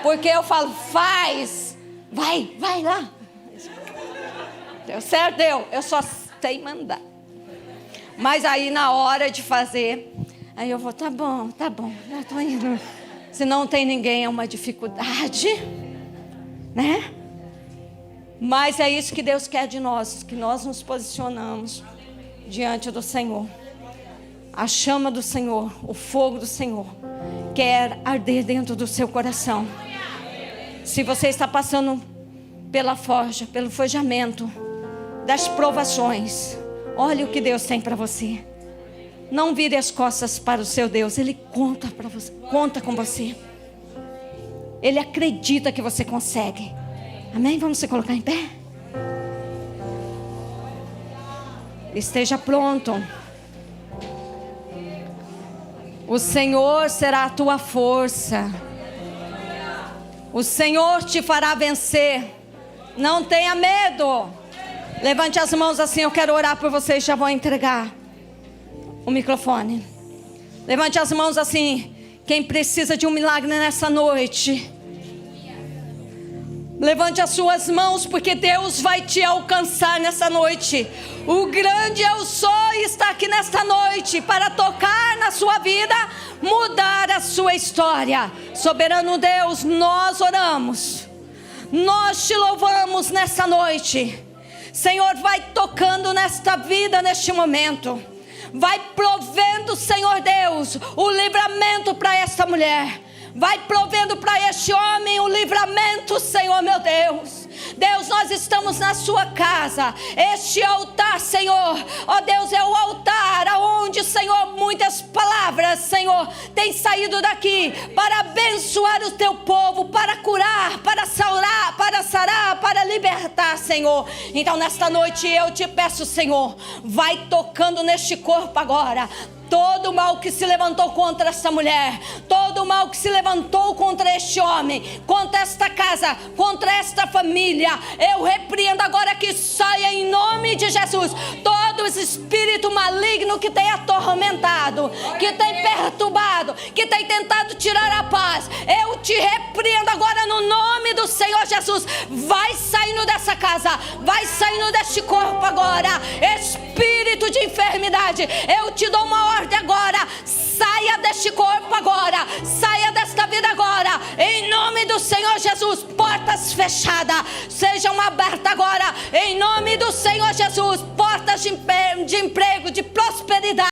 Porque eu falo, faz, vai lá. Deu certo? Deu. Eu só sei mandar. Mas aí na hora de fazer, aí eu vou, tá bom, já tô indo. Se não tem ninguém é uma dificuldade, né? Mas é isso que Deus quer de nós, que nós nos posicionamos diante do Senhor. A chama do Senhor, o fogo do Senhor quer arder dentro do seu coração. Se você está passando pela forja, pelo forjamento, das provações, olhe o que Deus tem para você. Não vire as costas para o seu Deus. Ele conta para você, conta com você. Ele acredita que você consegue. Amém? Vamos se colocar em pé? Esteja pronto. O Senhor será a tua força. O Senhor te fará vencer. Não tenha medo. Levante as mãos assim, eu quero orar por vocês. Já vou entregar o microfone. Levante as mãos assim, quem precisa de um milagre nessa noite. Levante as suas mãos, porque Deus vai te alcançar nessa noite. O grande eu sou está aqui nesta noite para tocar na sua vida, mudar a sua história. Soberano Deus, nós oramos, nós te louvamos nessa noite. Senhor, vai tocando nesta vida neste momento. Vai provendo, Senhor Deus, o livramento para esta mulher. Vai provendo para este homem o livramento, Senhor meu Deus. Deus, nós estamos na sua casa. Este altar, Senhor, ó Deus, é o altar aonde, Senhor, muitas palavras, Senhor, têm saído daqui para abençoar o teu povo, para curar, para sarar, para libertar, Senhor. Então nesta noite eu te peço, Senhor, vai tocando neste corpo agora. Todo o mal que se levantou contra essa mulher, todo o mal que se levantou contra este homem, contra esta casa, contra esta família, eu repreendo agora que saia em nome de Jesus. Todo esse espírito maligno que tem atormentado, que tem perturbado, que tem tentado tirar a paz, eu te repreendo agora no nome do Senhor Jesus. Vai saindo dessa casa, vai saindo deste corpo agora, espírito de enfermidade, eu te dou uma ordem agora, saia deste corpo agora, saia desta vida agora, em nome do Senhor Jesus. Portas fechadas sejam abertas agora, em nome do Senhor Jesus. Portas de emprego, de prosperidade.